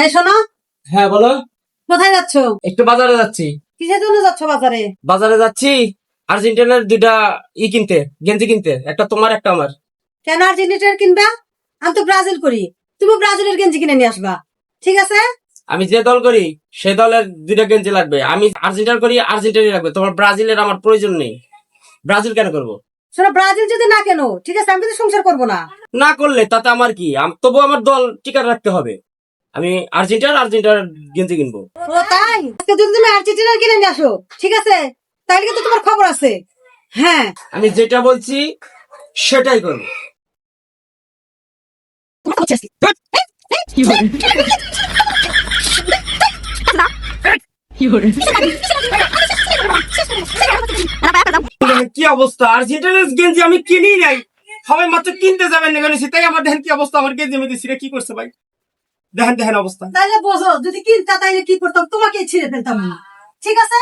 এই শোনো, হ্যাঁ বলো। কোথায় যাচ্ছ? একটু বাজারে যাচ্ছি। কিসের জন্য যাচ্ছ বাজারে? বাজারে যাচ্ছি আর্জেন্টিনার দুইটা কিনতে, গেঞ্জি কিনতে, একটা তোমার একটা আমার। কেন আর্জেন্টিনার কিনবা? আমি তো ব্রাজিল করি, তুমি ব্রাজিলের গেঞ্জি কিনে নিয়ে আসবা। ঠিক আছে? আমি যে দল করি সে দলের দুইটা গেঞ্জি লাগবে। আমি আর্জেন্টিনা করি, আর্জেন্টিনাই লাগবে। তোমার ব্রাজিলের আমার প্রয়োজন নেই। ব্রাজিল কেন করবো? শোনো, ব্রাজিল যদি না কেন ঠিক আছে, আমি কিন্তু সংসার করবো না। না করলে তাতে আমার কি, তবু আমার দল টিকা রাখতে হবে। আমি আর্জেন্টিনার গেঞ্জি কিনবো। ও তাই? আজকে যদি তুমি আর্জেন্টিনার কিনে নিয়ে আসো, ঠিক আছে, তাহলে কিন্তু তোমার খবর আছে। হ্যাঁ, আমি যেটা বলছি সেটাই করবো। কি অবস্থা, আর্জেন্টিনার গেঞ্জি আমি কিনি নাই। সবাই মাত্র কিনতে যাবেন না কেন, সেটাই আমার দেখেন কি অবস্থা। আমার গেঞ্জি আমি দিচ্ছি কি করছে ভাই, দেখেন দেখেন অবস্থা। তাইলে বোঝো, যদি কিনতা তাইলে কি করতাম, তোমাকে ছিঁড়ে ফেলতাম। ঠিক আছে?